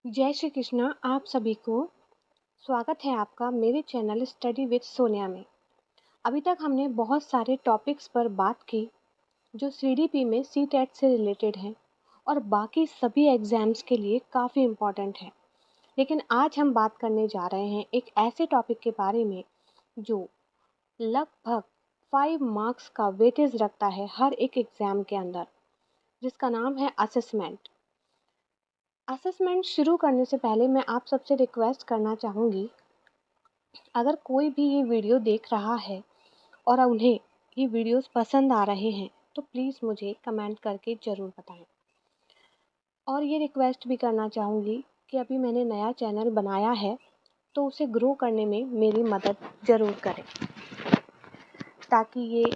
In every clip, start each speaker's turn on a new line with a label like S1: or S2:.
S1: जय श्री कृष्णा आप सभी को। स्वागत है आपका मेरे चैनल स्टडी विद सोनिया में। अभी तक हमने बहुत सारे टॉपिक्स पर बात की जो सीडीपी में सीटेट से रिलेटेड हैं और बाकी सभी एग्ज़ाम्स के लिए काफ़ी इम्पॉर्टेंट है। लेकिन आज हम बात करने जा रहे हैं एक ऐसे टॉपिक के बारे में जो लगभग 5 मार्क्स का वेटेज रखता है हर एक एग्ज़ाम के अंदर, जिसका नाम है असेसमेंट। असेसमेंट शुरू करने से पहले मैं आप सबसे रिक्वेस्ट करना चाहूँगी, अगर कोई भी ये वीडियो देख रहा है और उन्हें ये वीडियोस पसंद आ रहे हैं तो प्लीज़ मुझे कमेंट करके ज़रूर बताएं। और ये रिक्वेस्ट भी करना चाहूँगी कि अभी मैंने नया चैनल बनाया है तो उसे ग्रो करने में मेरी मदद ज़रूर करें ताकि ये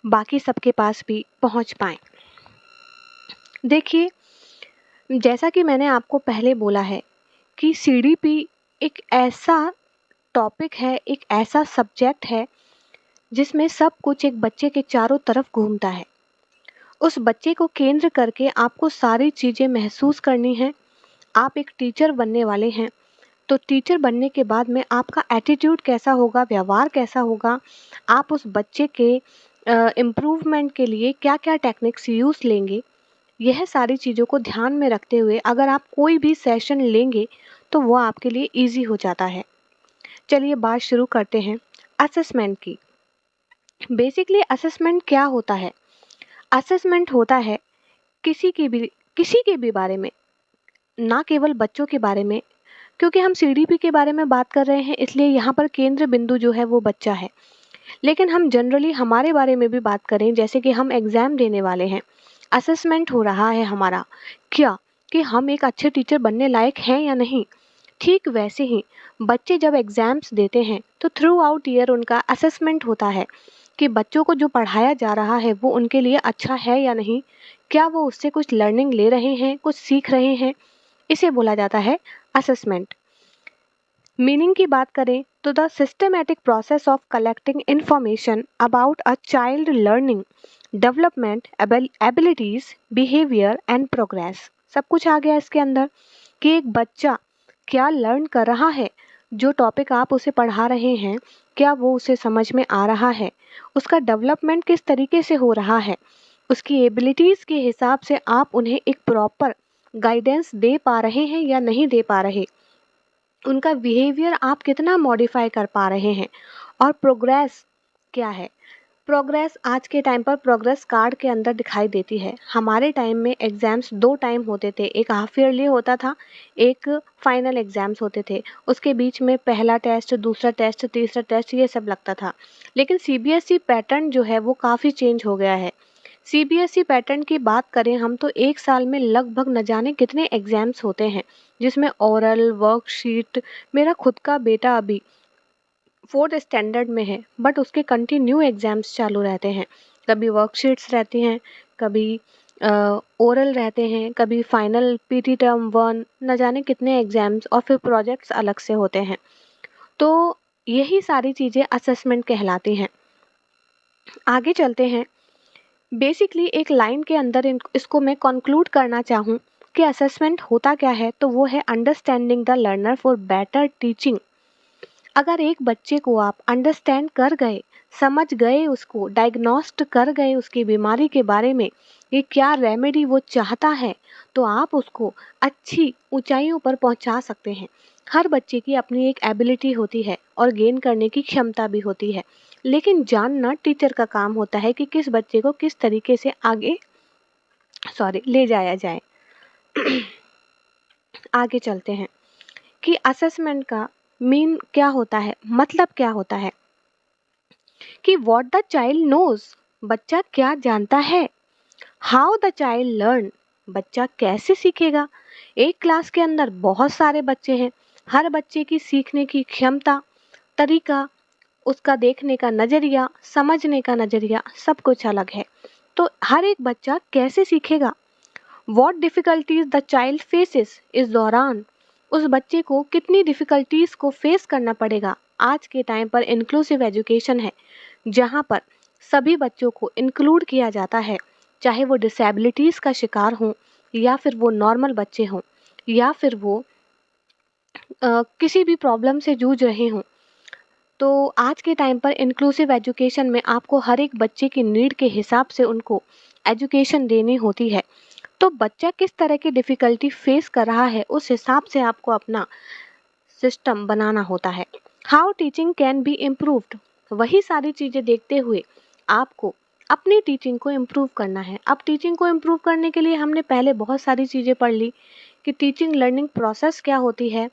S1: बाकी सबके पास भी पहुँच पाएँ। देखिए, जैसा कि मैंने आपको पहले बोला है कि सीडीपी एक ऐसा टॉपिक है, एक ऐसा सब्जेक्ट है जिसमें सब कुछ एक बच्चे के चारों तरफ घूमता है। उस बच्चे को केंद्र करके आपको सारी चीज़ें महसूस करनी हैं। आप एक टीचर बनने वाले हैं, तो टीचर बनने के बाद में आपका एटीट्यूड कैसा होगा, व्यवहार कैसा होगा, आप उस बच्चे के इम्प्रूवमेंट के लिए क्या-क्या टेक्निक्स यूज़ लेंगे, यह सारी चीज़ों को ध्यान में रखते हुए अगर आप कोई भी सेशन लेंगे, तो वो आपके लिए ईज़ी हो जाता है। चलिए बात शुरू करते हैं असेसमेंट की। बेसिकली असेसमेंट क्या होता है? असेसमेंट होता है किसी के भी बारे में, ना केवल बच्चों के बारे में, क्योंकि हम सीडीपी के बारे में बात कर रहे हैं इसलिए यहाँ पर केंद्र बिंदु जो है वो बच्चा है। लेकिन हम जनरली हमारे बारे में भी बात करें, जैसे कि हम एग्ज़ाम देने वाले हैं, असेसमेंट हो रहा है हमारा क्या कि हम एक अच्छे टीचर बनने लायक हैं या नहीं। ठीक वैसे ही बच्चे जब एग्ज़ाम्स देते हैं तो थ्रू आउट ईयर उनका असेसमेंट होता है कि बच्चों को जो पढ़ाया जा रहा है वो उनके लिए अच्छा है या नहीं, क्या वो उससे कुछ लर्निंग ले रहे हैं, कुछ सीख रहे हैं। इसे बोला जाता है असेसमेंट। मीनिंग की बात करें तो the systematic process of collecting information about a child learning, development, abilities, behaviour and progress. सब कुछ आ गया इसके अंदर कि एक बच्चा क्या लर्न कर रहा है, जो टॉपिक आप उसे पढ़ा रहे हैं क्या वो उसे समझ में आ रहा है, उसका डेवलपमेंट किस तरीके से हो रहा है, उसकी एबिलिटीज़ के हिसाब से आप उन्हें एक प्रॉपर गाइडेंस दे पा रहे हैं या नहीं दे पा रहे, उनका बिहेवियर आप कितना मॉडिफाई कर पा रहे हैं, और प्रोग्रेस क्या है। प्रोग्रेस आज के टाइम पर प्रोग्रेस कार्ड के अंदर दिखाई देती है। हमारे टाइम में एग्ज़ाम्स 2 टाइम होते थे, एक हाफ ईयरली होता था, एक फाइनल एग्ज़ाम्स होते थे। उसके बीच में पहला टेस्ट, दूसरा टेस्ट, तीसरा टेस्ट ये सब लगता था। लेकिन सीबीएसई पैटर्न जो है वो काफ़ी चेंज हो गया है। सीबीएसई पैटर्न की बात करें हम तो 1 साल में लगभग न जाने कितने एग्ज़ाम्स होते हैं, जिसमें ओरल, वर्कशीट। मेरा खुद का बेटा अभी 4th स्टैंडर्ड में है, बट उसके कंटिन्यू एग्ज़ाम्स चालू रहते हैं। कभी वर्कशीट्स रहती हैं, कभी ओरल रहते हैं, कभी फाइनल पीटी टर्म 1, न जाने कितने एग्ज़ाम्स, और फिर प्रोजेक्ट्स अलग से होते हैं। तो यही सारी चीज़ें असेसमेंट कहलाती हैं। आगे चलते हैं। बेसिकली एक लाइन के अंदर इसको मैं कंक्लूड करना चाहूँ कि असेसमेंट होता क्या है, तो वो है understanding the learner for better teaching. अगर एक बच्चे को आप अंडरस्टैंड कर गए, समझ गए, उसको डायग्नोस्ट कर गए उसकी बीमारी के बारे में, ये क्या रेमेडी वो चाहता है, तो आप उसको अच्छी ऊंचाइयों पर पहुंचा सकते हैं। हर बच्चे की अपनी एक एबिलिटी होती है और गेन करने की क्षमता भी होती है, लेकिन जानना टीचर का काम होता है कि किस बच्चे को किस तरीके से आगे ले जाया जाए। आगे चलते हैं कि असेसमेंट का मीन क्या होता है, मतलब क्या होता है कि व्हाट द चाइल्ड नोज, बच्चा क्या जानता है, हाउ द चाइल्ड लर्न, बच्चा कैसे सीखेगा। एक क्लास के अंदर बहुत सारे बच्चे हैं, हर बच्चे की सीखने की क्षमता, तरीका, उसका देखने का नज़रिया, समझने का नज़रिया सब कुछ अलग है। तो हर एक बच्चा कैसे सीखेगा, what difficulties the child faces, इस दौरान उस बच्चे को कितनी डिफ़िकल्टीज़ को फेस करना पड़ेगा। आज के टाइम पर इंक्लूसिव एजुकेशन है, जहाँ पर सभी बच्चों को इंक्लूड किया जाता है, चाहे वो डिसेबिलिटीज़ का शिकार हों या फिर वो नॉर्मल बच्चे हों। या फिर वो किसी भी प्रॉब्लम से जूझ रहे हों। तो आज के टाइम पर इंक्लूसिव एजुकेशन में आपको हर एक बच्चे की नीड के हिसाब से उनको एजुकेशन देनी होती है। तो बच्चा किस तरह की डिफ़िकल्टी फ़ेस कर रहा है, उस हिसाब से आपको अपना सिस्टम बनाना होता है। How teaching can be improved, वही सारी चीज़ें देखते हुए आपको अपनी टीचिंग को इम्प्रूव करना है। अब टीचिंग को इम्प्रूव करने के लिए हमने पहले बहुत सारी चीज़ें पढ़ ली कि टीचिंग लर्निंग प्रोसेस क्या होती है,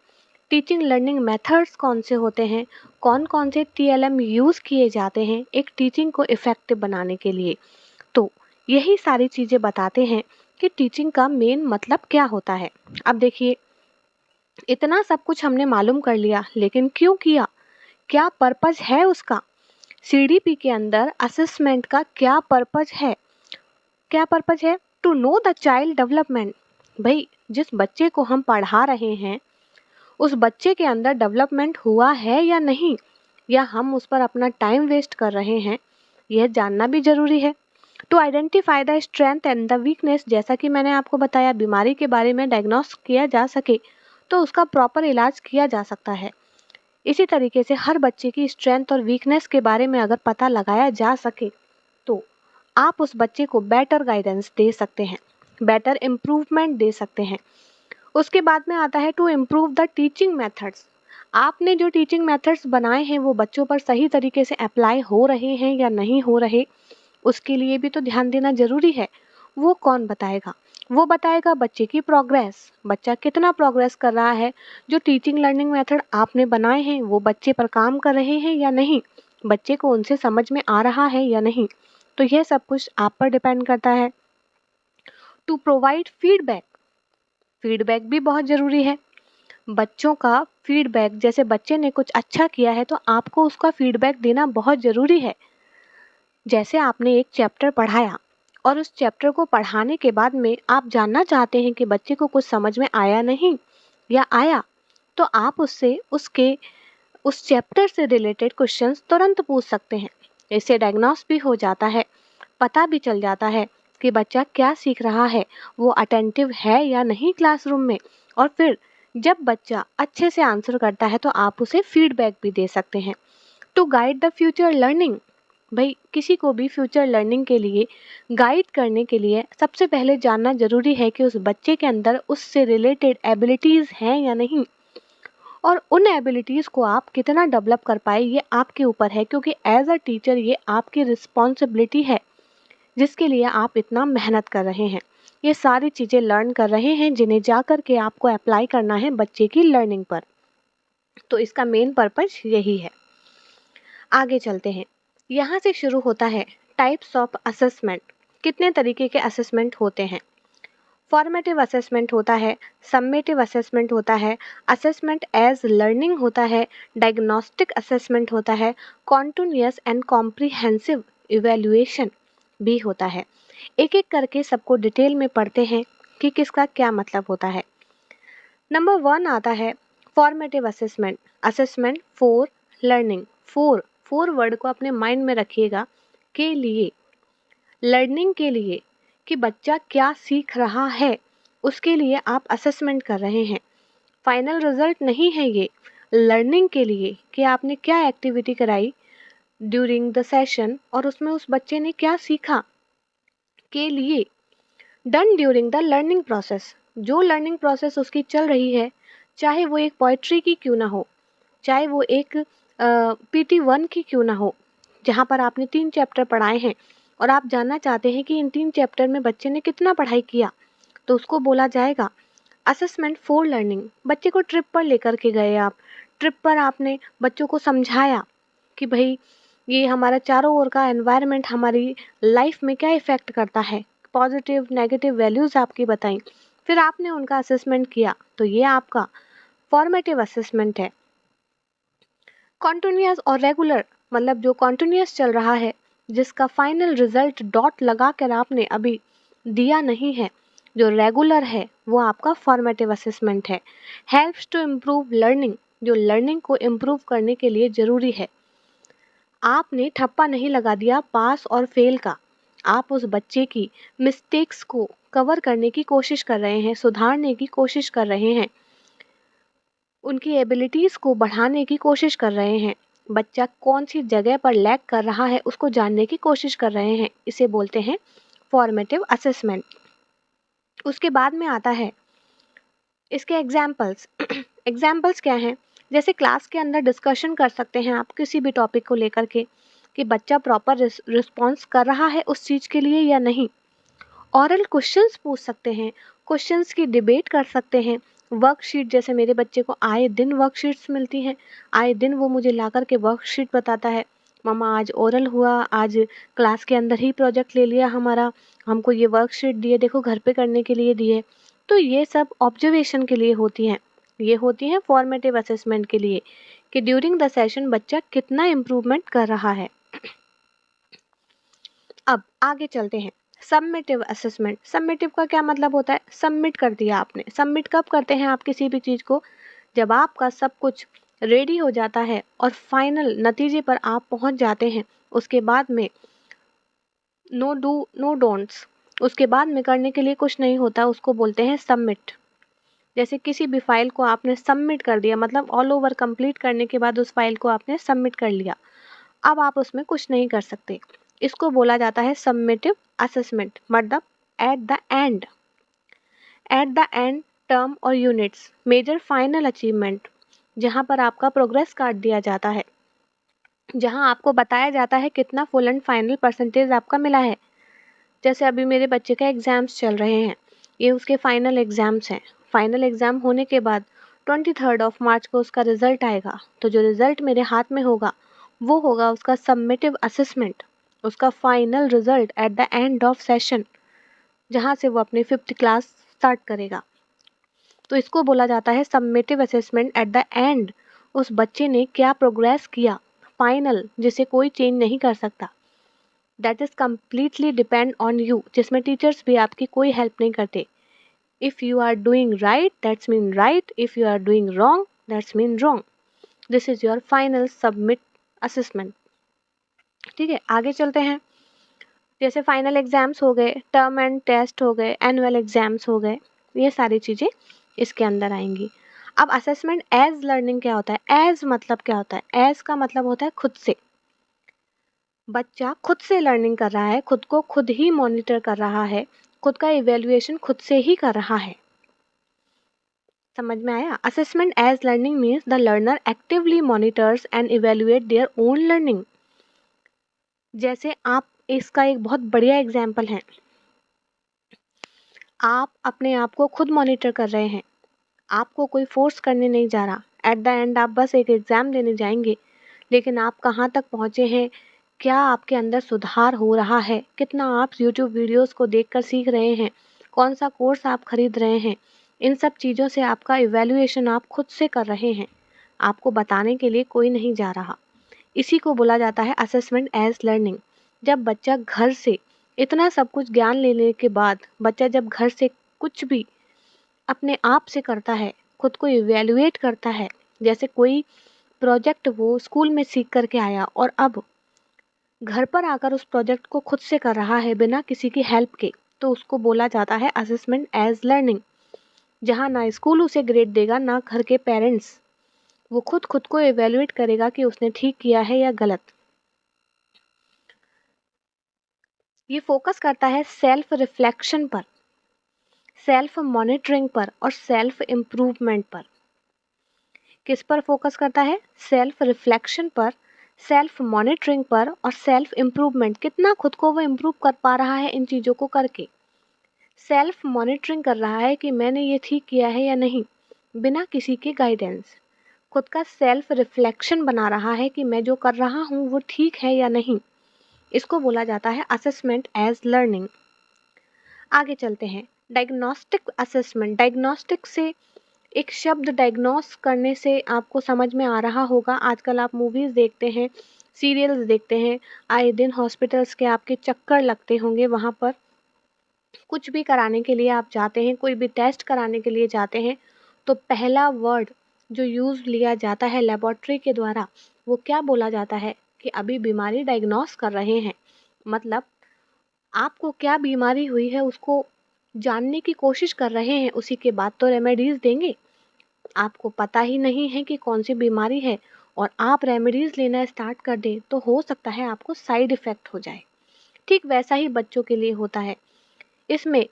S1: टीचिंग लर्निंग मेथड्स कौन से होते हैं, कौन कौन से टीएलएम यूज़ किए जाते हैं एक टीचिंग को इफ़ेक्टिव बनाने के लिए। तो यही सारी चीज़ें बताते हैं कि टीचिंग का मेन मतलब क्या होता है। अब देखिए, इतना सब कुछ हमने मालूम कर लिया, लेकिन क्यों किया, क्या पर्पज है उसका? सीडीपी के अंदर असेसमेंट का क्या पर्पज है? क्या पर्पज है? To know the child development. भाई, जिस बच्चे को हम पढ़ा रहे हैं उस बच्चे के अंदर डेवलपमेंट हुआ है या नहीं, या हम उस पर अपना टाइम वेस्ट कर रहे हैं, यह जानना भी जरूरी है। To identify the strength and the weakness, जैसा कि मैंने आपको बताया, बीमारी के बारे में डायग्नोस किया जा सके तो उसका प्रॉपर इलाज किया जा सकता है। इसी तरीके से हर बच्चे की स्ट्रेंथ और वीकनेस के बारे में अगर पता लगाया जा सके तो आप उस बच्चे को बेटर गाइडेंस दे सकते हैं, बेटर इम्प्रूवमेंट दे सकते हैं। उसके बाद में आता है to improve the teaching methods. आपने जो टीचिंग मेथड्स बनाए हैं वो बच्चों पर सही तरीके से अप्लाई हो रहे हैं या नहीं हो रहे, उसके लिए भी तो ध्यान देना जरूरी है। वो कौन बताएगा? वो बताएगा बच्चे की प्रोग्रेस, बच्चा कितना प्रोग्रेस कर रहा है, जो टीचिंग लर्निंग मेथड आपने बनाए हैं वो बच्चे पर काम कर रहे हैं या नहीं, बच्चे को उनसे समझ में आ रहा है या नहीं। तो यह सब कुछ आप पर डिपेंड करता है। टू प्रोवाइड फीडबैक, फीडबैक भी बहुत ज़रूरी है। बच्चों का फीडबैक, जैसे बच्चे ने कुछ अच्छा किया है तो आपको उसका फीडबैक देना बहुत ज़रूरी है। जैसे आपने एक चैप्टर पढ़ाया और उस चैप्टर को पढ़ाने के बाद में आप जानना चाहते हैं कि बच्चे को कुछ समझ में आया नहीं या आया, तो आप उससे उसके उस चैप्टर से रिलेटेड क्वेश्चंस तुरंत पूछ सकते हैं। इससे डायग्नोस भी हो जाता है, पता भी चल जाता है कि बच्चा क्या सीख रहा है, वो अटेंटिव है या नहीं क्लासरूम में। और फिर जब बच्चा अच्छे से आंसर करता है तो आप उसे फीडबैक भी दे सकते हैं। To guide the future learning, भाई किसी को भी फ्यूचर लर्निंग के लिए गाइड करने के लिए सबसे पहले जानना जरूरी है कि उस बच्चे के अंदर उससे रिलेटेड एबिलिटीज़ हैं या नहीं, और उन एबिलिटीज़ को आप कितना डेवलप कर पाए ये आपके ऊपर है, क्योंकि एज अ टीचर ये आपकी रिस्पॉन्सिबिलिटी है जिसके लिए आप इतना मेहनत कर रहे हैं। ये सारी चीज़ें लर्न कर रहे हैं जिन्हें जा कर के आपको अप्लाई करना है बच्चे की लर्निंग पर। तो इसका मेन पर्पज यही है। आगे चलते हैं। यहाँ से शुरू होता है टाइप्स ऑफ असेसमेंट। कितने तरीके के असेसमेंट होते हैं? फॉर्मेटिव असेसमेंट होता है, सम्मेटिव असेसमेंट होता है, असेसमेंट एज लर्निंग होता है, डायग्नोस्टिक असेसमेंट होता है, कॉन्टिन्यूअस एंड कॉम्प्रिहेंसिव इवैल्यूएशन भी होता है। एक एक करके सबको डिटेल में पढ़ते हैं कि किसका क्या मतलब होता है। नंबर 1 आता है formative assessment, assessment for learning. Four word को अपने माइंड में रखिएगा, के लिए, लर्निंग के लिए, कि बच्चा क्या सीख रहा है उसके लिए आप असेसमेंट कर रहे हैं। फाइनल रिजल्ट नहीं है ये, लर्निंग के लिए कि आपने क्या एक्टिविटी कराई ड्यूरिंग द सेशन और उसमें उस बच्चे ने क्या सीखा के लिए। Done during the learning process, जो लर्निंग प्रोसेस उसकी चल रही है, चाहे वो एक पोइट्री की क्यों ना हो, चाहे वो एक PT1 की क्यों ना हो, जहाँ पर आपने 3 चैप्टर पढ़ाए हैं और आप जानना चाहते हैं कि इन 3 चैप्टर में बच्चे ने कितना पढ़ाई किया, तो उसको बोला जाएगा असेसमेंट फॉर लर्निंग। बच्चे को ट्रिप पर लेकर के गए आप, ट्रिप पर आपने बच्चों को समझाया कि भाई ये हमारा चारों ओर का एनवायरनमेंट हमारी लाइफ में क्या इफ़ेक्ट करता है, पॉजिटिव नेगेटिव वैल्यूज़ आपकी बताई, फिर आपने उनका असेसमेंट किया, तो ये आपका फॉर्मेटिव असेसमेंट है। कॉन्टिन्यूअस और रेगुलर, मतलब जो कॉन्टिन्यूअस चल रहा है, जिसका फाइनल रिजल्ट डॉट लगा कर आपने अभी दिया नहीं है, जो रेगुलर है वो आपका फॉर्मेटिव असेसमेंट है। हेल्प्स टू इम्प्रूव लर्निंग, जो लर्निंग को इम्प्रूव करने के लिए ज़रूरी है। आपने ठप्पा नहीं लगा दिया पास और फेल का, आप उस बच्चे की मिस्टेक्स को कवर करने की कोशिश कर रहे हैं, सुधारने की कोशिश कर रहे हैं, उनकी एबिलिटीज़ को बढ़ाने की कोशिश कर रहे हैं। बच्चा कौन सी जगह पर लैग कर रहा है उसको जानने की कोशिश कर रहे हैं। इसे बोलते हैं फॉर्मेटिव असेसमेंट। उसके बाद में आता है इसके एग्जाम्पल्स। एग्जाम्पल्स क्या हैं? जैसे क्लास के अंदर डिस्कशन कर सकते हैं आप किसी भी टॉपिक को लेकर के कि बच्चा प्रॉपर रिस्पॉन्स कर रहा है उस चीज़ के लिए या नहीं। ऑरल क्वेश्चंस पूछ सकते हैं, क्वेश्चंस की डिबेट कर सकते हैं। वर्कशीट, जैसे मेरे बच्चे को आए दिन वर्कशीट्स मिलती हैं, आए दिन वो मुझे ला कर के वर्कशीट बताता है, मम्मा आज ओरल हुआ, आज क्लास के अंदर ही प्रोजेक्ट ले लिया हमारा, हमको ये वर्कशीट दिए, देखो घर पे करने के लिए दिए। तो ये सब ऑब्जर्वेशन के लिए होती हैं, ये होती हैं फॉर्मेटिव असेसमेंट के लिए कि ड्यूरिंग द सेशन बच्चा कितना इम्प्रूवमेंट कर रहा है। अब आगे चलते हैं सबमिटिव असेसमेंट। सबमिटिव का क्या मतलब होता है? सबमिट कर दिया आपने। सबमिट कब करते हैं आप किसी भी चीज़ को? जब आपका सब कुछ रेडी हो जाता है और फाइनल नतीजे पर आप पहुंच जाते हैं। उसके बाद में नो डू नो डोंट्स, उसके बाद में करने के लिए कुछ नहीं होता, उसको बोलते हैं सबमिट। जैसे किसी भी फाइल को आपने सबमिट कर दिया, मतलब ऑल ओवर कंप्लीट करने के बाद उस फाइल को आपने सबमिट कर लिया, अब आप उसमें कुछ नहीं कर सकते। इसको बोला जाता है सबमिटिव असेसमेंट। मतलब at the end, at the end term और यूनिट्स मेजर फाइनल अचीवमेंट, जहाँ पर आपका प्रोग्रेस कार्ड दिया जाता है, जहाँ आपको बताया जाता है कितना फुल एंड फाइनल परसेंटेज आपका मिला है। जैसे अभी मेरे बच्चे का एग्ज़ाम्स चल रहे हैं, ये उसके फाइनल एग्ज़ाम्स हैं। फाइनल एग्ज़ाम होने के बाद 23 मार्च को उसका रिज़ल्ट आएगा। तो जो रिज़ल्ट मेरे हाथ में होगा वो होगा उसका सबमिटिव असेसमेंट, उसका final result at the end of session, जहाँ से वो अपनी 5th क्लास स्टार्ट करेगा। तो इसको बोला जाता है submissive assessment at the end. उस बच्चे ने क्या प्रोग्रेस किया, फाइनल, जिसे कोई चेंज नहीं कर सकता। That is completely depend on you, जिसमें टीचर्स भी आपकी कोई हेल्प नहीं करते। If you are doing right that's mean right, if you are doing wrong that's mean wrong. This is your final submit assessment. ठीक है, आगे चलते हैं। जैसे फाइनल एग्जाम्स हो गए, टर्म एंड टेस्ट हो गए, एनुअल एग्जाम्स हो गए, ये सारी चीज़ें इसके अंदर आएंगी। अब असेसमेंट एज लर्निंग क्या होता है? एज मतलब क्या होता है? एज का मतलब होता है खुद से। बच्चा खुद से लर्निंग कर रहा है, खुद को खुद ही मॉनिटर कर रहा है, खुद का इवेल्युएशन खुद से ही कर रहा है। समझ में आया? Assessment as learning means the learner actively monitors and evaluate their own learning. जैसे आप, इसका एक बहुत बढ़िया एग्जाम्पल है, आप अपने आप को खुद मॉनिटर कर रहे हैं, आपको कोई फोर्स करने नहीं जा रहा। एट द एंड आप बस एक एग्ज़ाम देने जाएंगे, लेकिन आप कहाँ तक पहुँचे हैं, क्या आपके अंदर सुधार हो रहा है, कितना आप यूट्यूब वीडियोस को देखकर सीख रहे हैं, कौन सा कोर्स आप खरीद रहे हैं, इन सब चीज़ों से आपका इवैल्यूएशन आप खुद से कर रहे हैं, आपको बताने के लिए कोई नहीं जा रहा। इसी को बोला जाता है असेसमेंट एज लर्निंग। जब बच्चा घर से इतना सब कुछ ज्ञान लेने के बाद, बच्चा जब घर से कुछ भी अपने आप से करता है, खुद को इवैल्यूएट करता है, जैसे कोई प्रोजेक्ट वो स्कूल में सीख करके आया और अब घर पर आकर उस प्रोजेक्ट को खुद से कर रहा है बिना किसी की हेल्प के, तो उसको बोला जाता है असेसमेंट एज लर्निंग। जहाँ ना स्कूल उसे ग्रेड देगा, ना घर के पेरेंट्स, वो खुद खुद को इवैल्यूएट करेगा कि उसने ठीक किया है या गलत। ये फोकस करता है सेल्फ रिफ्लेक्शन पर, सेल्फ मॉनिटरिंग पर और सेल्फ इम्प्रूवमेंट पर। किस पर फोकस करता है? सेल्फ रिफ्लेक्शन पर, सेल्फ मॉनिटरिंग पर और सेल्फ इम्प्रूवमेंट, कितना खुद को वो इम्प्रूव कर पा रहा है इन चीज़ों को करके। सेल्फ मॉनिटरिंग कर रहा है कि मैंने ये ठीक किया है या नहीं, बिना किसी के गाइडेंस। खुद का सेल्फ रिफ्लेक्शन बना रहा है कि मैं जो कर रहा हूँ वो ठीक है या नहीं। इसको बोला जाता है असेसमेंट एज लर्निंग। आगे चलते हैं, डायग्नोस्टिक असेसमेंट। डायग्नोस्टिक से एक शब्द डायग्नोस करने से आपको समझ में आ रहा होगा, आजकल आप मूवीज़ देखते हैं, सीरियल्स देखते हैं, आए दिन हॉस्पिटल्स के आपके चक्कर लगते होंगे, वहाँ पर कुछ भी कराने के लिए आप जाते हैं, कोई भी टेस्ट कराने के लिए जाते हैं, तो पहला वर्ड जो यूज़ लिया जाता है लेबोरेटरी के द्वारा, वो क्या बोला जाता है कि अभी बीमारी डायग्नोस कर रहे हैं। मतलब आपको क्या बीमारी हुई है उसको जानने की कोशिश कर रहे हैं, उसी के बाद तो रेमेडीज देंगे। आपको पता ही नहीं है कि कौन सी बीमारी है और आप रेमेडीज लेना स्टार्ट कर दें तो हो सकता है आपको साइड इफेक्ट हो जाए। ठीक वैसा ही बच्चों के लिए होता है। इसमें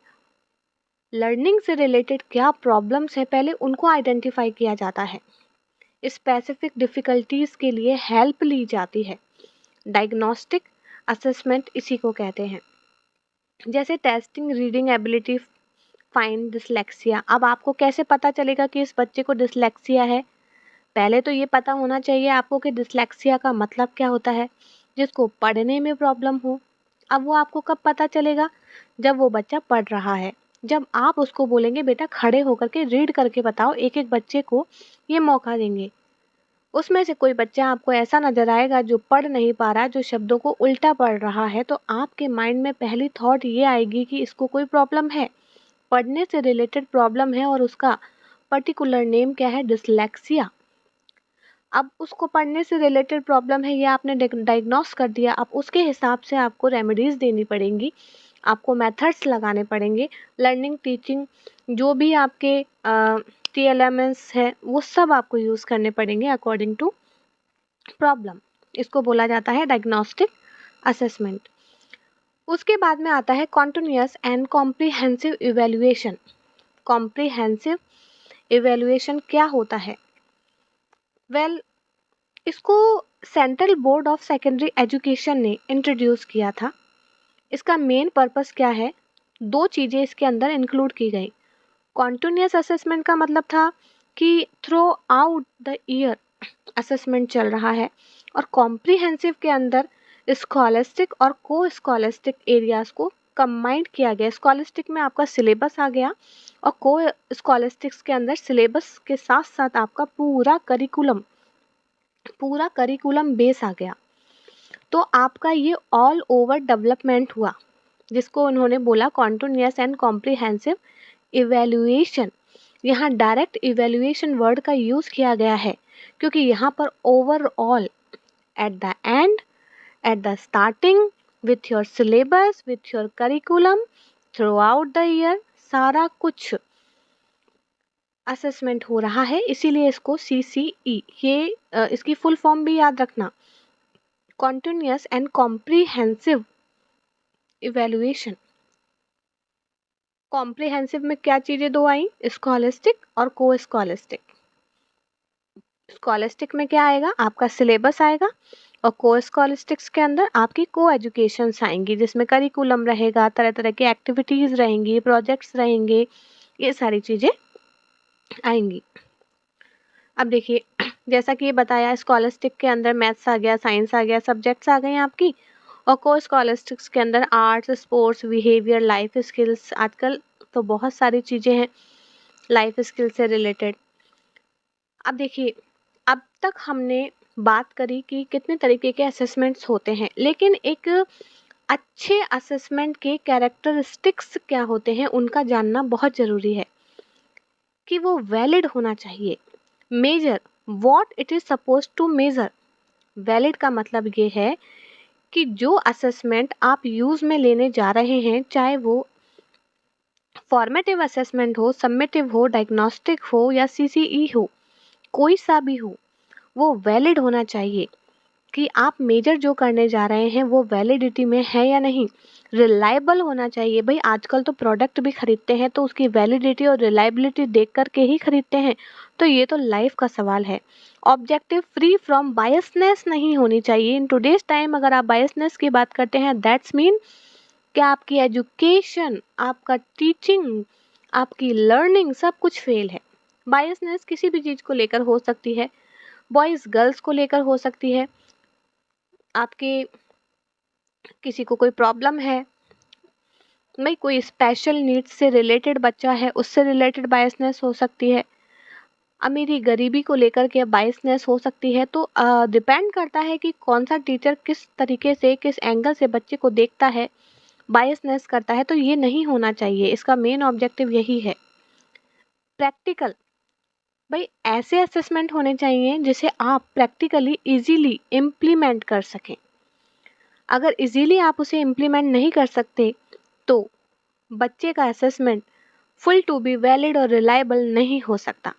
S1: लर्निंग से रिलेटेड क्या प्रॉब्लम्स हैं पहले उनको आइडेंटिफाई किया जाता है। स्पेसिफिक डिफ़िकल्टीज के लिए हेल्प ली जाती है। डायग्नोस्टिक असेसमेंट इसी को कहते हैं। जैसे testing reading ability, find dyslexia. अब आपको कैसे पता चलेगा कि इस बच्चे को डिसलेक्सिया है? पहले तो ये पता होना चाहिए आपको कि डिसलेक्सिया का मतलब क्या होता है। जिसको पढ़ने में प्रॉब्लम हो, अब वो आपको कब पता चलेगा? जब वो बच्चा पढ़ रहा है। जब आप उसको बोलेंगे बेटा खड़े होकर के रीड करके बताओ, एक एक बच्चे को ये मौका देंगे। उसमें से कोई बच्चा आपको ऐसा नजर आएगा जो पढ़ नहीं पा रहा, जो शब्दों को उल्टा पढ़ रहा है, तो आपके माइंड में पहली थॉट ये आएगी कि इसको कोई प्रॉब्लम है, पढ़ने से रिलेटेड प्रॉब्लम है और उसका पर्टिकुलर नेम क्या है? डिसलेक्सिया। अब उसको पढ़ने से रिलेटेड प्रॉब्लम है, ये आपने डायग्नोस कर दिया। अब उसके हिसाब से आपको रेमेडीज देनी पड़ेंगी, आपको मेथड्स लगाने पड़ेंगे। लर्निंग टीचिंग जो भी आपके TLMS है वो सब आपको यूज़ करने पड़ेंगे अकॉर्डिंग टू प्रॉब्लम। इसको बोला जाता है डायग्नोस्टिक असेसमेंट। उसके बाद में आता है continuous and comprehensive evaluation. Comprehensive evaluation क्या होता है? वेल, इसको central board of secondary education ने इंट्रोड्यूस किया था। इसका मेन पर्पस क्या है? दो चीज़ें इसके अंदर इंक्लूड की गई। कॉन्टिन्यूअस असेसमेंट का मतलब था कि through out the year assessment चल रहा है, और कॉम्प्रिहेंसिव के अंदर स्कॉलस्टिक और को स्कॉलस्टिक एरियाज को कंबाइंड किया गया। स्कॉलस्टिक में आपका सिलेबस आ गया और को स्कॉलस्टिक्स के अंदर सिलेबस के साथ साथ आपका पूरा करिकुलम बेस आ गया। तो आपका ये ऑल ओवर डेवलपमेंट हुआ, जिसको उन्होंने बोला कॉन्टिन्यूअस एंड कॉम्प्रिहेंसिव इवैल्यूएशन। यहाँ डायरेक्ट इवैल्यूएशन वर्ड का यूज़ किया गया है क्योंकि यहाँ पर overall, at the end, at the starting, with your syllabus, with your curriculum, through out the year, सारा कुछ असेसमेंट हो रहा है। इसीलिए इसको CCE, ये इसकी फुल फॉर्म भी याद रखना, continuous and comprehensive evaluation. Comprehensive में क्या चीज़ें दो आई? स्कॉलस्टिक और को स्कॉलस्टिक। स्कॉलस्टिक में क्या आएगा? आपका सिलेबस आएगा, और को स्कॉलस्टिक्स के अंदर आपकी को एजुकेशंस आएंगी, जिसमें करिकुलम रहेगा, तरह तरह की एक्टिविटीज़ रहेंगी, प्रोजेक्ट्स रहेंगे, ये सारी चीज़ें आएंगी। अब देखिए, जैसा कि ये बताया, स्कॉलस्टिक के अंदर मैथ्स आ गया, साइंस आ गया, सब्जेक्ट्स आ गए आपकी, और को स्कॉलस्टिक्स के अंदर arts, sports, behaviour, life skills, आजकल तो बहुत सारी चीज़ें हैं लाइफ स्किल से रिलेटेड। अब देखिए, अब तक हमने बात करी कि कितने तरीके के असेसमेंट्स होते हैं, लेकिन एक अच्छे असेसमेंट के कैरेक्टरिस्टिक्स क्या होते हैं उनका जानना बहुत ज़रूरी है। कि वो वैलिड होना चाहिए। Measure what it is suppose to measure. Valid का मतलब ये है कि जो असेसमेंट आप यूज़ में लेने जा रहे हैं, चाहे वो फॉर्मेटिव असेसमेंट हो, सबमिटिव हो, डायग्नोस्टिक हो या CCE हो, कोई सा भी हो, वो वैलिड होना चाहिए कि आप मेजर जो करने जा रहे हैं वो वैलिडिटी में है या नहीं। रिलायबल होना चाहिए। भाई आजकल तो प्रोडक्ट भी खरीदते हैं तो उसकी वैलिडिटी और रिलायबिलिटी देख करके ही खरीदते हैं, तो ये तो लाइफ का सवाल है। ऑब्जेक्टिव, फ्री फ्रॉम बायसनेस नहीं होनी चाहिए। इन टुडेज टाइम अगर आप बायसनेस की बात करते हैं, दैट्स मीन कि आपकी एजुकेशन, आपका टीचिंग, आपकी लर्निंग सब कुछ फेल है। बायसनेस किसी भी चीज़ को लेकर हो सकती है, बॉयज़ गर्ल्स को लेकर हो सकती है, आपके किसी को कोई प्रॉब्लम है, भाई कोई स्पेशल नीड्स से रिलेटेड बच्चा है, उससे रिलेटेड बायसनेस हो सकती है, अमीरी गरीबी को लेकर के बायसनेस हो सकती है। तो डिपेंड करता है कि कौन सा टीचर किस तरीके से, किस एंगल से बच्चे को देखता है, बायसनेस करता है। तो ये नहीं होना चाहिए, इसका मेन ऑब्जेक्टिव यही है। प्रैक्टिकल, भाई ऐसे असेसमेंट होने चाहिए जिसे आप प्रैक्टिकली इजीली इम्प्लीमेंट कर सकें। अगर इजीली आप उसे इम्प्लीमेंट नहीं कर सकते तो बच्चे का assessment full to be valid और रिलायबल नहीं हो सकता।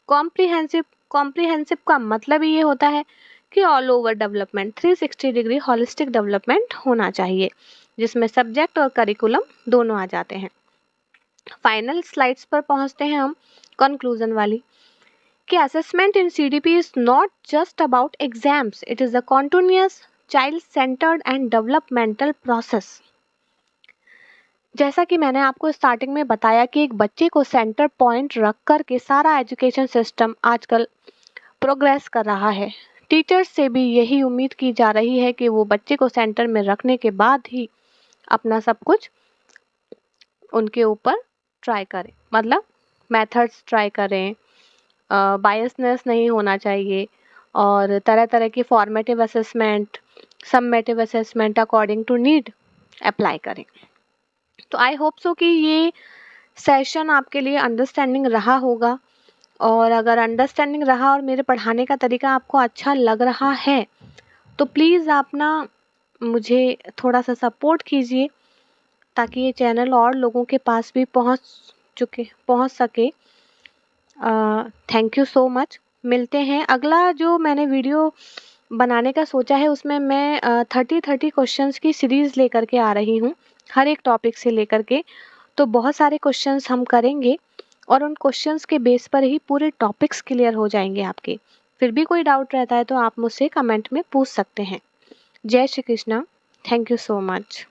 S1: कॉम्प्रिहेंसिव का मतलब ये होता है कि all over development 360 degree holistic development होना चाहिए, जिसमें सब्जेक्ट और करिकुलम दोनों आ जाते हैं। फाइनल स्लाइड्स पर पहुंचते हैं हम कंक्लूजन वाली, कि assessment in CDP is not just about exams, it is a continuous child centred and developmental process. जैसा कि मैंने आपको स्टार्टिंग में बताया कि एक बच्चे को सेंटर पॉइंट रख कर के सारा एजुकेशन सिस्टम आजकल प्रोग्रेस कर रहा है। टीचर्स से भी यही उम्मीद की जा रही है कि वो बच्चे को सेंटर में रखने के बाद ही अपना सब कुछ उनके ऊपर ट्राई करें, मतलब मेथड्स ट्राई करें, बायसनेस नहीं होना चाहिए, और तरह तरह की formative assessment, summative assessment according to need apply करें। तो आई होप सो कि ये सेशन आपके लिए अंडरस्टैंडिंग रहा होगा, और अगर अंडरस्टैंडिंग रहा और मेरे पढ़ाने का तरीका आपको अच्छा लग रहा है तो प्लीज़ आप ना मुझे थोड़ा सा सपोर्ट कीजिए, ताकि ये चैनल और लोगों के पास भी पहुंच सके। Thank you so much. मिलते हैं। अगला जो मैंने वीडियो बनाने का सोचा है उसमें मैं 30 क्वेश्चंस की सीरीज़ लेकर के आ रही हूँ, हर एक टॉपिक से लेकर के। तो बहुत सारे क्वेश्चंस हम करेंगे और उन क्वेश्चंस के बेस पर ही पूरे टॉपिक्स क्लियर हो जाएंगे आपके। फिर भी कोई डाउट रहता है तो आप मुझसे कमेंट में पूछ सकते हैं। जय Shri Krishna. Thank you so much.